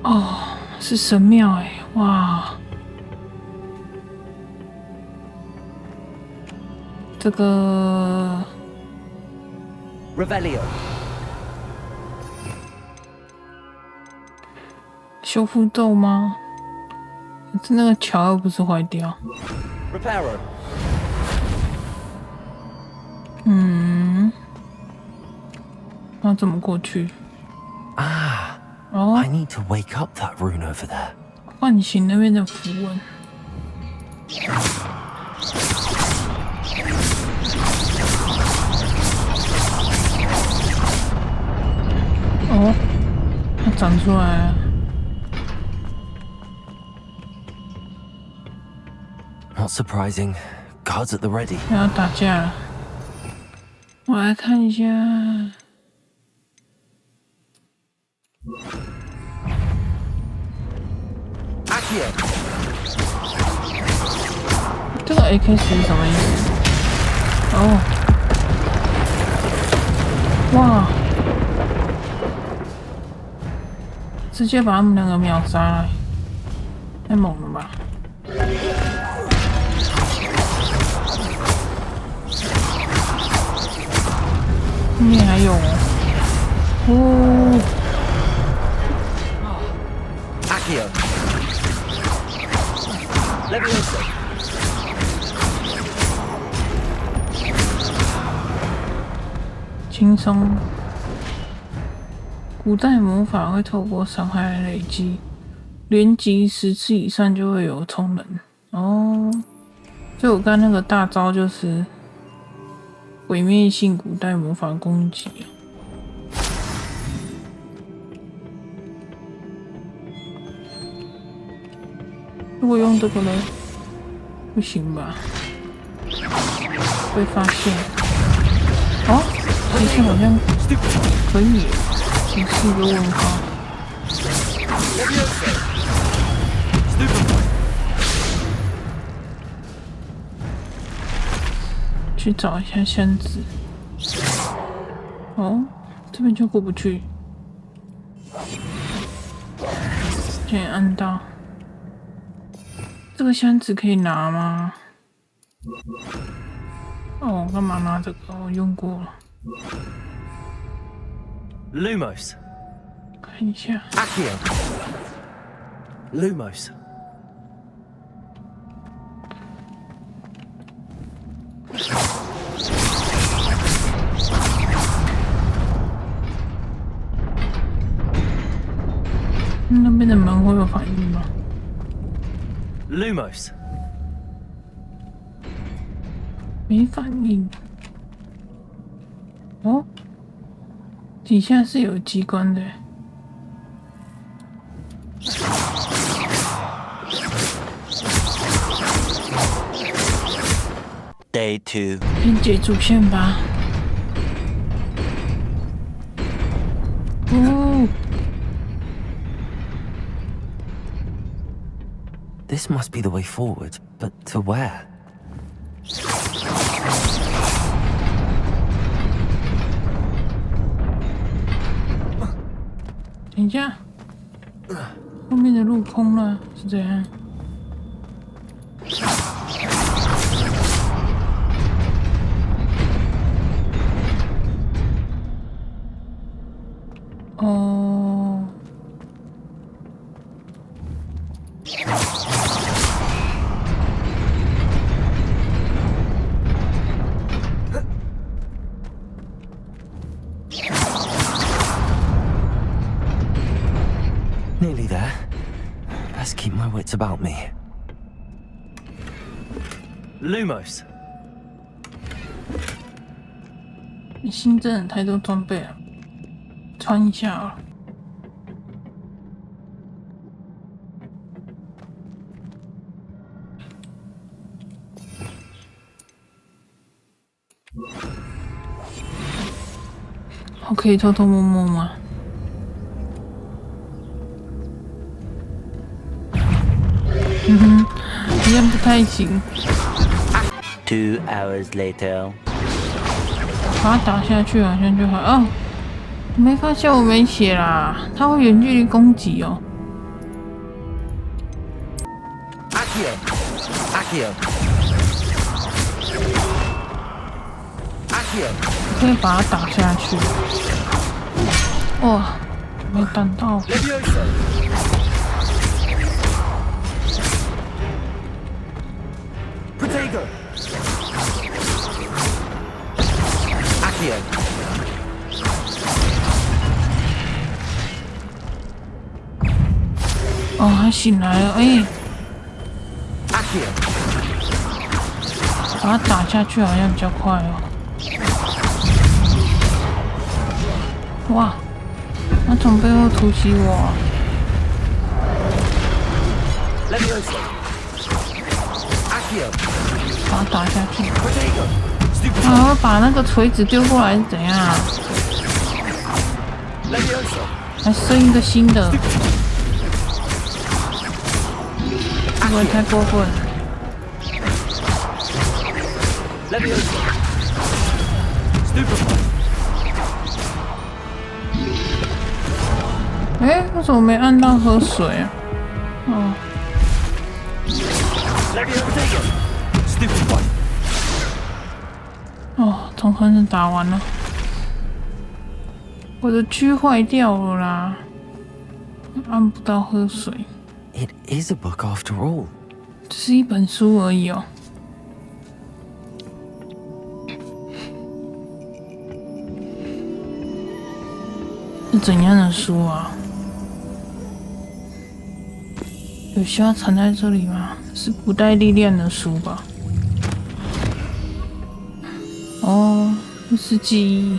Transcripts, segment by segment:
哦，是神庙哎，哇！这个 Revelio 修复咒吗？这那个桥又不是坏掉。Reparo 那怎么过去？Ah, 哦， I need to wake up that rune over there. 唤醒那边的符文。哦，它长出来了。Not surprising. Guards at the ready. 要打架了。我来看一下。这个 AK 是什么意思？哦，哇！直接把他们两个秒杀了，太猛了吧！后面还有哦。Accio Levioso 轻松。古代魔法会透过伤害来累积，连击10次以上就会有充能。哦，所以我刚那个大招就是毁灭性古代魔法攻击。如果用这个呢？不行吧？被发现。哦，其实好像可以。只是一个问号。去找一下箱子。哦，这边就过不去。先按到。这个箱子可以拿吗？哦，干嘛拿这个？我用过了。Lumos. 看一下。Accio Lumos. 那边的门会有反应吗？ Lumos. 没反应。哦，底下是有机关的。Day 2. 先解主线吧。哦。This must be the way forward, but to where? 等一下，后面的路空了，是怎样？哦。Nearly there. Best keep my wits about me. Lumos. 你新增了太多装备了，穿一下啊。我可以偷偷摸摸吗？好像不太行。2 hours later. 把它打下去好像就好。哦，没发现我没血啦，它会远距离攻击哦。可以把它打下去。哇，没弹到。哦，他醒来了，哎！把它打下去好像比较快哦。哇！他从背后突袭我。把它打下去。啊！我把那个锤子丢过来是怎样啊？还生一个新的。会不会太过分？哎，为什么没按到喝水啊？哦。哦，从横着打完了。我的狙坏掉了啦，按不到喝水。It is a book after all. 只是一本书而已哦。是怎样的书啊？有需要藏在这里吗？是古代历练的书吧？哦，这是记忆。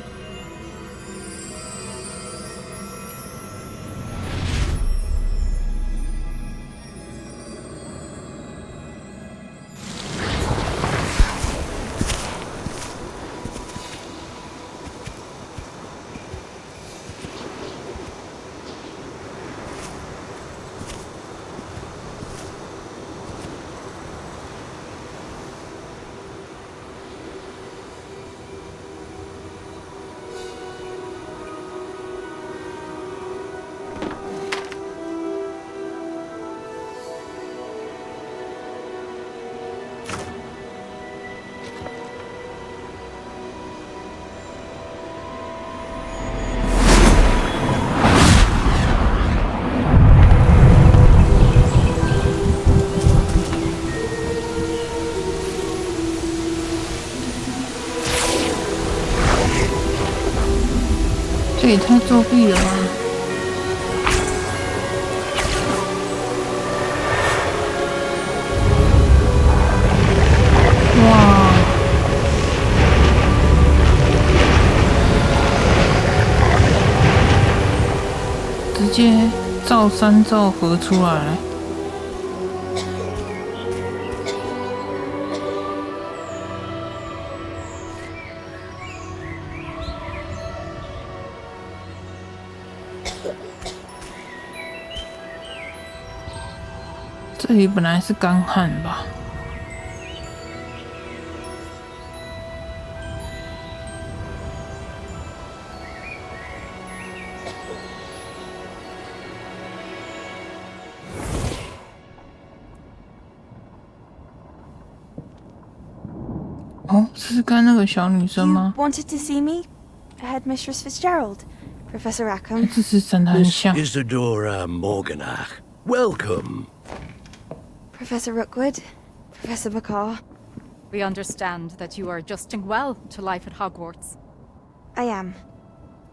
这也太作弊了吧！哇！直接造山造河出来。这里本来是干旱吧？哦，是刚那个小女生吗 You wanted to see me? Headmistress Fitzgerald, Professor Rackham. 这是长得很像。 Isadora Morganach. Welcome. Professor Rookwood, Professor Bakar. We understand that you are adjusting well to life at Hogwarts. I am.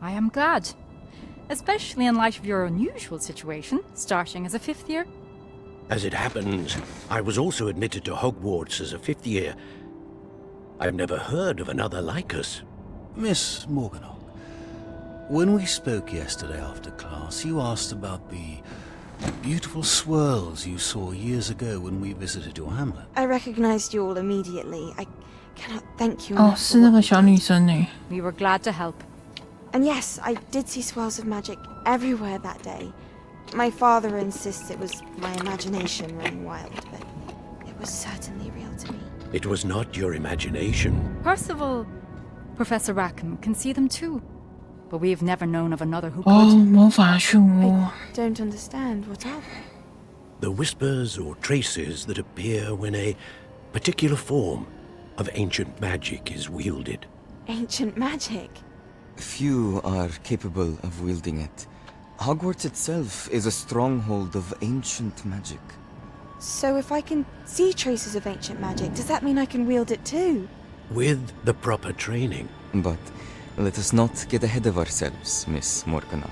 I am glad. Especially in light of your unusual situation, starting as a 5th year. As it happens, I was also admitted to Hogwarts as a 5th year. I've never heard of another like us. Miss Morganock, when we spoke yesterday after class, you asked about the beautiful swirls you saw years ago when we visited your hamlet. I recognized you all immediately. I cannot thank you 哦， enough 是 for 那 what 个 you 小 did. 女生呢。 We were glad to help. And yes, I did see swirls of magic everywhere that day. My father insists it was my imagination running wild, but it was certainly real to me. It was not your imagination. Percival, Professor Rackham can see them too. But we've never known of another who 哦， could. 魔法漩涡 I don't understand. What are they? the whispers or traces that appear when a particular form of ancient magic is wielded. Ancient magic? Few are capable of wielding it. Hogwarts itself is a stronghold of ancient magic. So if I can see traces of ancient magic, does that mean I can wield it too? With the proper training. But let us not get ahead of ourselves, Miss Morganach.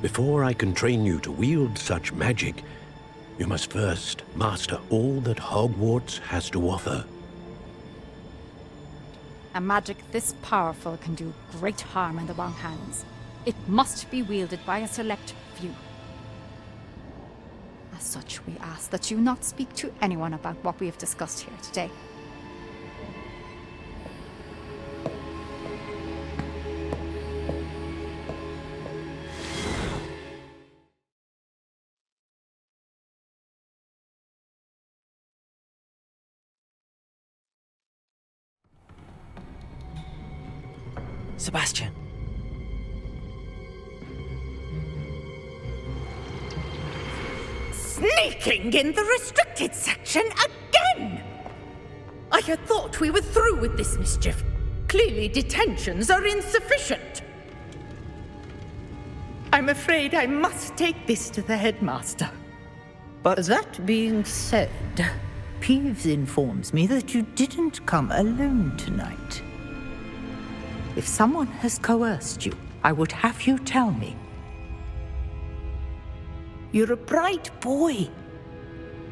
Before I can train you to wield such magic, you must first master all that Hogwarts has to offer. A magic this powerful can do great harm in the wrong hands. It must be wielded by a select few. As such, we ask that you not speak to anyone about what we have discussed here today. Sebastian. Sneaking in the restricted section again! I had thought we were through with this mischief. Clearly detentions are insufficient. I'm afraid I must take this to the headmaster. But that being said, Peeves informs me that you didn't come alone tonight. If someone has coerced you, I would have you tell me. You're a bright boy.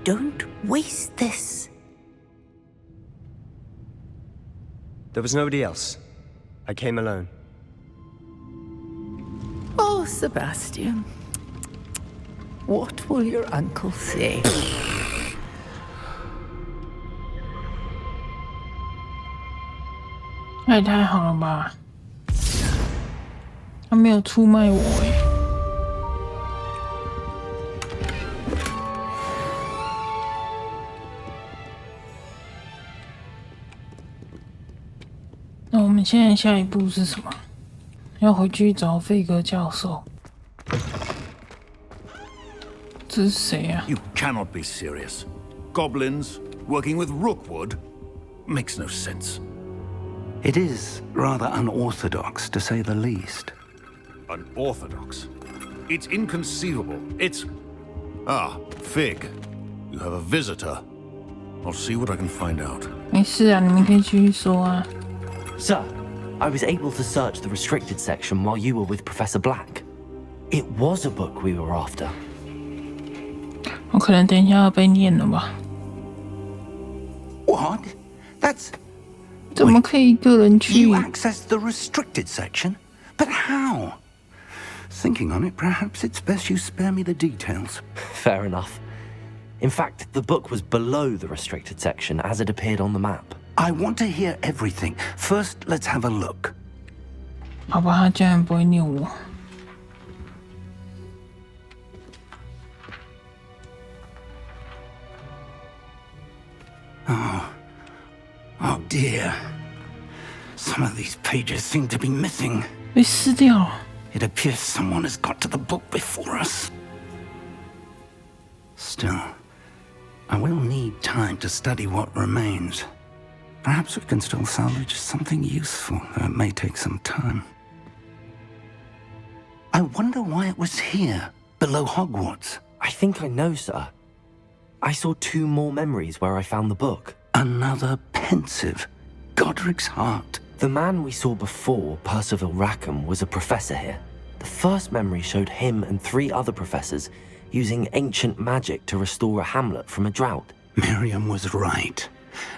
Don't waste this. There was nobody else. I came alone. Oh, Sebastian. What will your uncle say? 那也太好了吧！他没有出卖我耶。那我们现在下一步是什么？要回去找费格教授。这是谁啊？ You cannot be serious. Goblins working with Rookwood makes no sense. It is rather unorthodox, to say the least. Unorthodox? It's inconceivable. It's... Ah, Fig. You have a visitor. I'll see what I can find out. 没事啊，你们可以继续说啊。 Sir, I was able to search the restricted section while you were with Professor Black. It was a book we were after. 我可能等一下要被念了吧？ What? That's... 怎么可以一个人去 You accessed the restricted section? But how? Thinking on it, perhaps it's best you spare me the details. Fair enough. In fact, the book was below the restricted section as it appeared on the map. I want to hear everything. First, let's have a look. 好吧，他竟然不会念我。 Oh dear. Some of these pages seem to be missing. 被撕掉了。 It appears someone has got to the book before us. Still, I will need time to study what remains. Perhaps we can still salvage something useful, though it may take some time. I wonder why it was here, below Hogwarts. I think I know, sir. I saw 2 more memories where I found the book. Another pensive. Godric's heart. The man we saw before, Percival Rackham, was a professor here. The first memory showed him and 3 other professors using ancient magic to restore a hamlet from a drought. Miriam was right.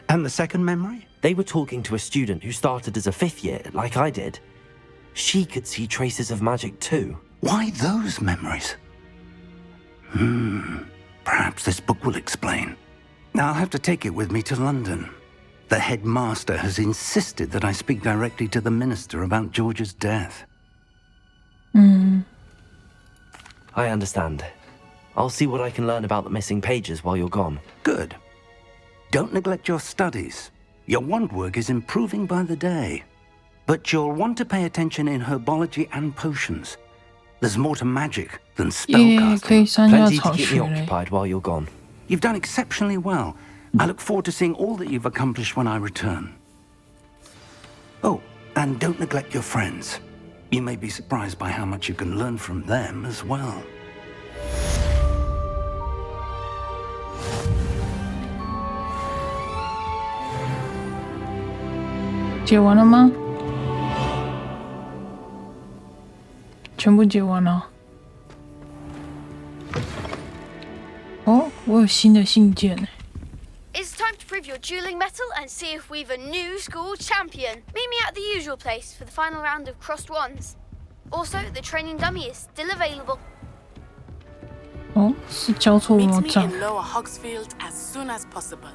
And the second memory? They were talking to a student who started as a 5th year, like I did. She could see traces of magic too. Why those memories? Perhaps this book will explain. I'll have to take it with me to London. The headmaster has insisted that I speak directly to the minister about George's death. I understand. I'll see what I can learn about the missing pages while you're gone. Good. Don't neglect your studies. Your wand work is improving by the day. But you'll want to pay attention in herbology and potions. There's more to magic than 耶，可以 spellcasting. 上药 Plenty 草 to keep 学 me 嘞。 occupied while you're gone. You've done exceptionally well. I look forward to seeing all that you've accomplished when I return. Oh, and don't neglect your friends. You may be surprised by how much you can learn from them as well. 解完了吗？全部解完了。哦，我有新的信件。 It's time to prove your dueling mettle and see if we've a new school champion. Meet me at the usual place for the final round of crossed wands. Also, the training dummy is still available. 哦，是交错魔 Meet me 杖。 in Lower Hogsfield as soon as possible.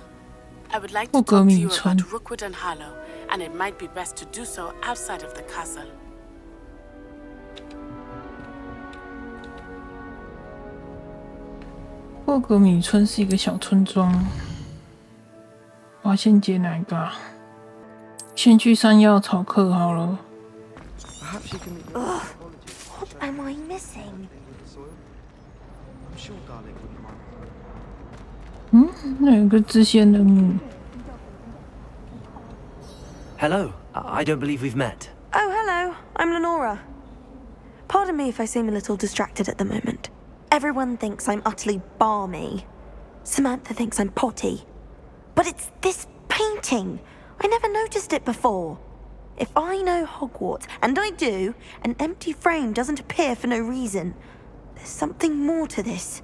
I would like 霍 to 格 talk to 米 you 村 about Rookwood and Harlow, and it might be best to do so outside of the castle. 霍格米村是一个小村庄。我要先解哪一个啊？先去上药草课好了。 Ugh, what am I missing? 嗯，那有个支线任务。 Hello. I don't believe we've met. Oh, hello. I'm Lenora. Pardon me if I seem a little distracted at the moment. Everyone thinks I'm utterly balmy. Samantha thinks I'm potty. But it's this painting. I never noticed it before. If I know Hogwarts, and I do, an empty frame doesn't appear for no reason. There's something more to this.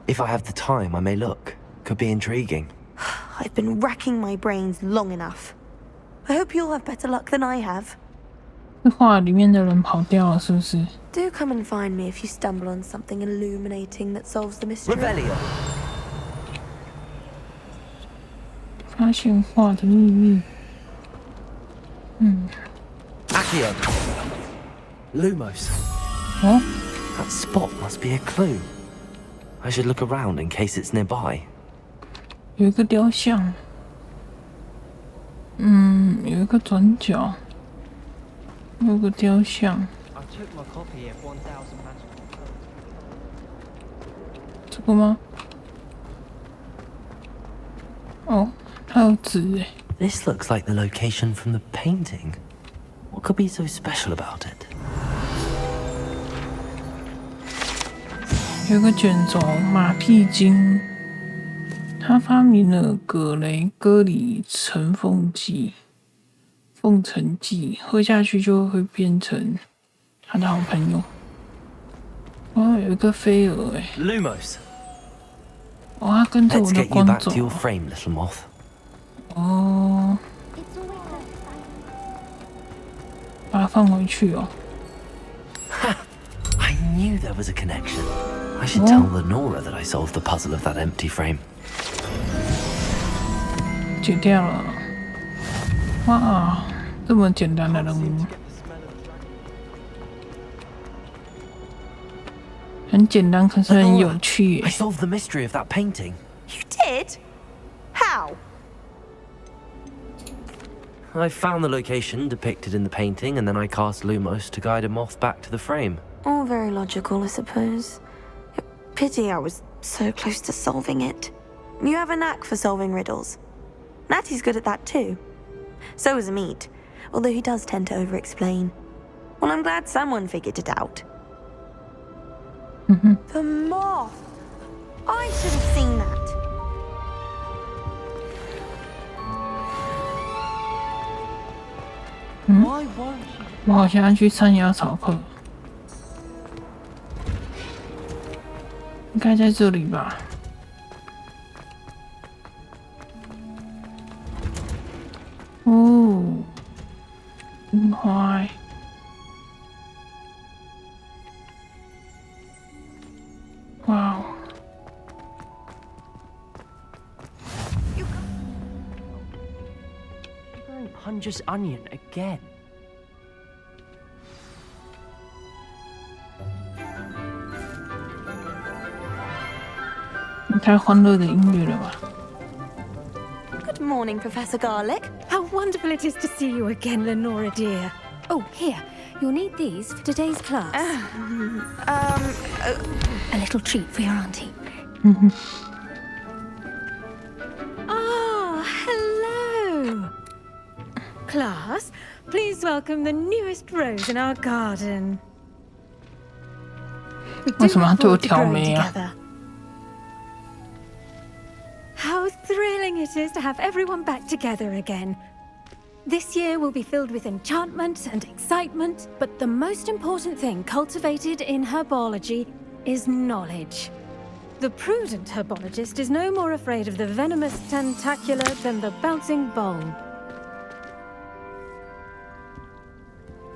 If I have the time, I may look. Could be intriguing. I've been racking my brains long enough. I hope you'll have better luck than I have. 这画里面的人跑掉了，是不是？ Do come and find me if you stumble on something illuminating that solves the mystery. Revelio. 发现画的秘密。Accio. Lumos. 哦， That spot must be a clue. I should look around in case it's nearby. 有一个雕像。有一个转角。有个雕像。这个吗？哦，它有纸诶。 This looks like the location from the painting. What could be so special about it? 有个卷轴马屁精，他发明了葛雷戈里尘凤剂，凤尘剂喝下去就会变成他的好朋友。哦，有一个飞蛾哎， Lumos. 哦，他跟着 Let's 我的 get you 光 back 走 to your frame, little moth. 哦，把它放回去哦。 I knew there was a connection. I should tell Lenora that I solved the puzzle of that empty frame. 解掉了。哇，这么简单的任务，很简单，可是很有趣耶。 I solved the mystery of that painting. You did? How? I found the location depicted in the painting, and then I cast Lumos to guide a moth back to the frame. All very logical, I suppose. Pity I was so close to solving it. You have a knack for solving riddles. Natty's good at that too. So is Amit, although he does tend to over-explain. Well, I'm glad someone figured it out. The moth! I should have seen that. 我好像要去上药草课，应该在这里吧？哦，樱花欸。哇哦！ Punja's onion again. 太欢乐的音乐了吧？ Good morning, Professor Garlick. How wonderful it is to see you again, Lenora dear. Oh, here. You'll need these for today's class. A little treat for your auntie. Oh, hello! Class, please welcome the newest rose in our garden. 为什么要对我挑眉啊？ How thrilling it is to have everyone back together again. This year will be filled with enchantment and excitement, but the most important thing cultivated in herbology is knowledge. The prudent herbologist is no more afraid of the venomous tentacular than the bouncing bulb.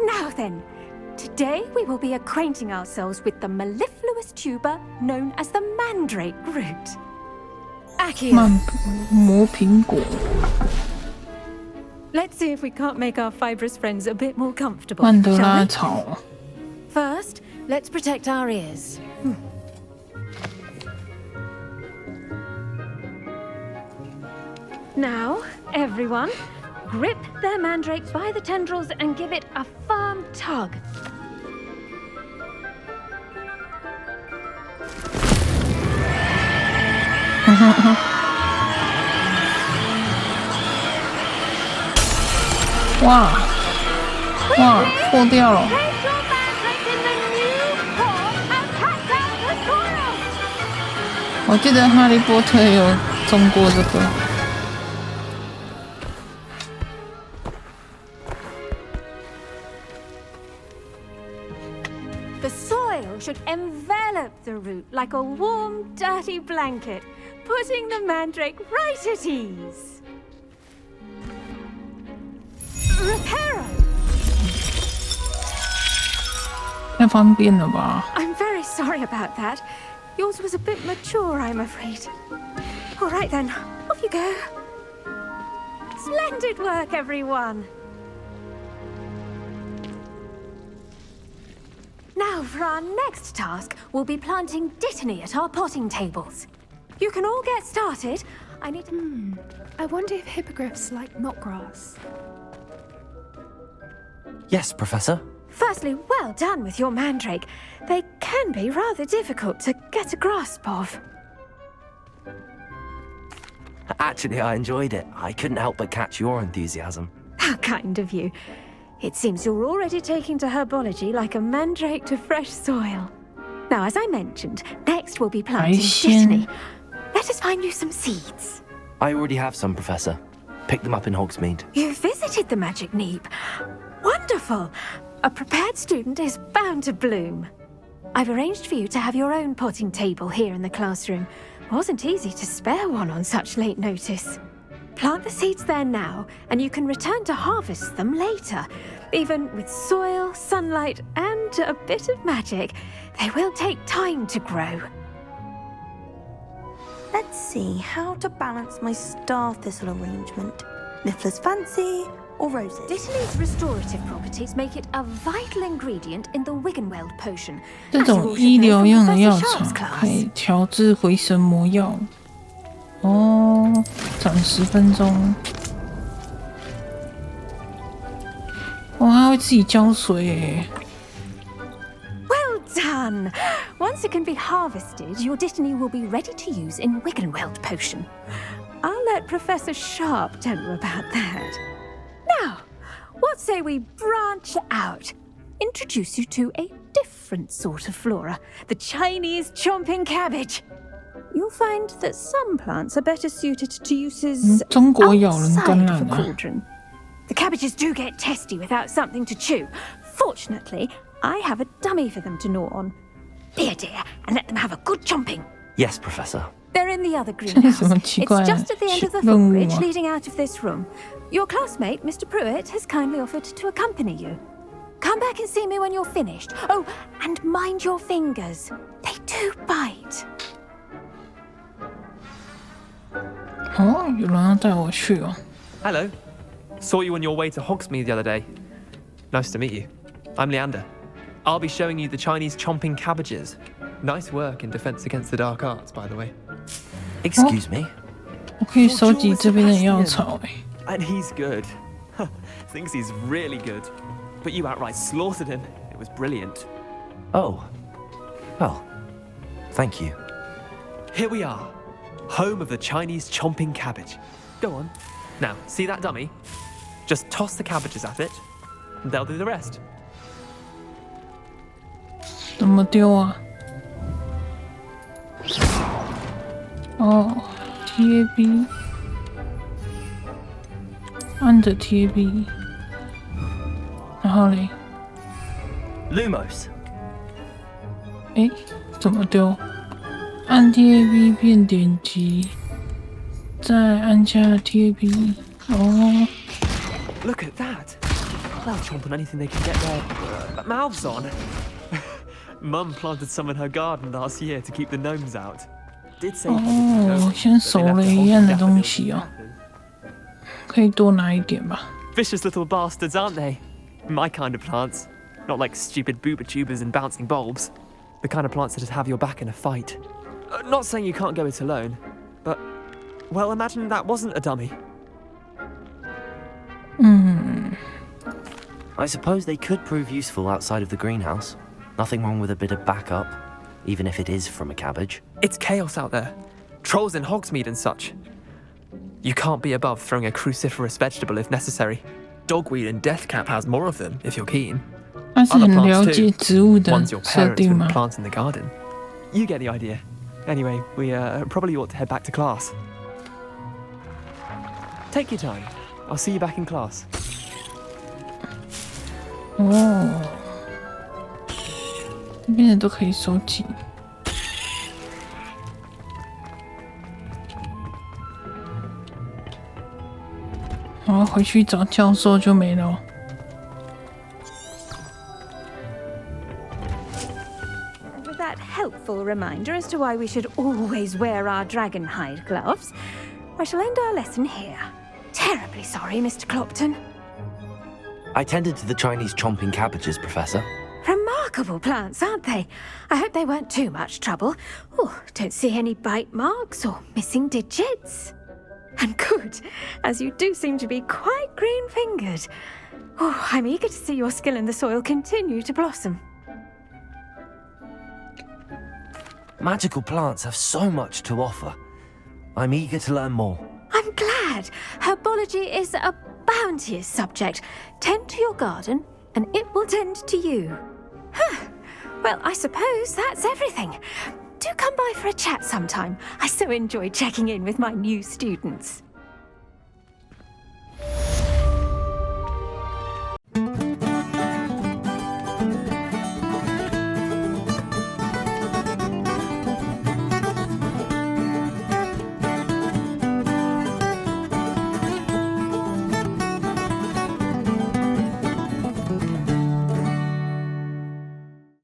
Now then, today we will be acquainting ourselves with the mellifluous tuber known as the mandrake root. Accio. 魔苹果。 Let's see if we can't make our fibrous friends a bit more comfortable. 曼德拉草。 First, let's protect our ears. Now, everyone, grip their mandrake by the tendrils and give it a firm tug. Wow. 哇，破掉了！我记得哈利波特有中过这个。 The soil should envelop the root like a warm, dirty blanket, putting the mandrake right at ease. Reparo! 太方便了吧 I'm very sorry about that. Yours was a bit mature, I'm afraid. All right then, off you go. Splendid work, everyone. Now, for our next task, we'll be planting Dittany at our potting tables. You can all get started. I need to... I wonder if hippogriffs like knotgrass. Yes, Professor. Firstly, well done with your mandrake. They can be rather difficult to get a grasp of. Actually, I enjoyed it. I couldn't help but catch your enthusiasm. How kind of you. It seems you're already taking to herbology like a mandrake to fresh soil. Now, as I mentioned, next we'll be planting Dittany. Let us find you some seeds. I already have some, Professor. Picked them up in Hogsmeade. You visited the Magic Neep. Wonderful. A prepared student is bound to bloom. I've arranged for you to have your own potting table here in the classroom. Wasn't easy to spare one on such late notice. Plant the seeds there now, and you can return to harvest them later. Even with soil, sunlight, and a bit of magic, they will take time to grow. Let's see how to balance my star thistle arrangement. Niffler's fancy or roses? Dittany's restorative properties make it a vital ingredient in the Wiggenweld potion. 这种医疗用的药草可以调制回神魔药。哦，涨10分钟。哇，它会自己浇水耶。 Well done! Once it can be harvested, your Dittany will be ready to use in Wiggenweld potion. I'll let Professor Sharp tell you about that. Now, what say we branch out? Introduce you to a different sort of flora, the Chinese chomping cabbage. You'll find that some plants are better suited to uses outside of a cauldron. The cabbages do get testy without something to chew. Fortunately, I have a dummy for them to gnaw on. Be a dear and let them have a good chomping. Yes, Professor. They're in the other greenhouse. It's just at the end of the footbridge leading out of this room. Your classmate, Mr. Pruitt, has kindly offered to accompany you. Come back and see me when you're finished. Oh, and mind your fingers. They do bite. 哦，有人要带我去哦。Hello. Saw you on your way to Hogsmeade the other day. Nice to meet you. I'm Leander. I'll be showing you the Chinese chomping cabbages. Nice work in defense against the dark arts, by the way. Excuse me? 我可以收集这边的药草哎。 And he's good. Thinks he's really good. but you outright slaughtered him. It was brilliant. Oh. Well, thank you. Here we are, home of the Chinese chomping cabbage. Go on. Now, see that dummy? Just toss the cabbages at it, and they'll do the rest. 怎么丢啊？哦，贴 B， 按着贴 B， 然后嘞 Lumos. 诶，怎么丢？按贴 B 变点击，再按下贴 B。哦。Look at that! They'll chomp on anything they can get their mouths on. Mum planted some in her garden last year to keep the gnomes out. Did say 哦，像手雷一样的东西哦，可以多拿一点吧。Vicious little bastards, aren't they? My kind of plants. Not like stupid Vtubers and bouncing bulbs. The kind of plants that'd have your back in a fight. Not saying you can't go it alone, but, well, imagine that wasn't a dummy. I suppose they could prove useful outside of the greenhouse. Nothing wrong with a bit of backup, even if it is from a cabbage. It's chaos out there. Trolls in Hogsmeade and such. You can't be above throwing a cruciferous vegetable if necessary. Dogweed and deathcap has more of them, if you're keen. 他是很了解植物的 Ones your 设 parents 定 wouldn't 吗？ plant in the garden. You get the idea. Anyway, we probably ought to head back to class. Take your time. I'll see you back in class. 哦，这边的都可以收集。然后回去找教授就没了。With that helpful reminder as to why we should always wear our dragon hide gloves, I shall end our lesson here. Terribly sorry, Mr. Clopton. I tended to the Chinese chomping cabbages, Professor. Remarkable plants, aren't they? I hope they weren't too much trouble. Oh, don't see any bite marks or missing digits. And good, as you do seem to be quite green-fingered. Oh, I'm eager to see your skill in the soil continue to blossom. Magical plants have so much to offer. I'm eager to learn more. I'm glad. Herbology is a bounteous subject. Tend to your garden, and it will tend to you. Huh. Well, I suppose that's everything. Do come by for a chat sometime. I so enjoy checking in with my new students.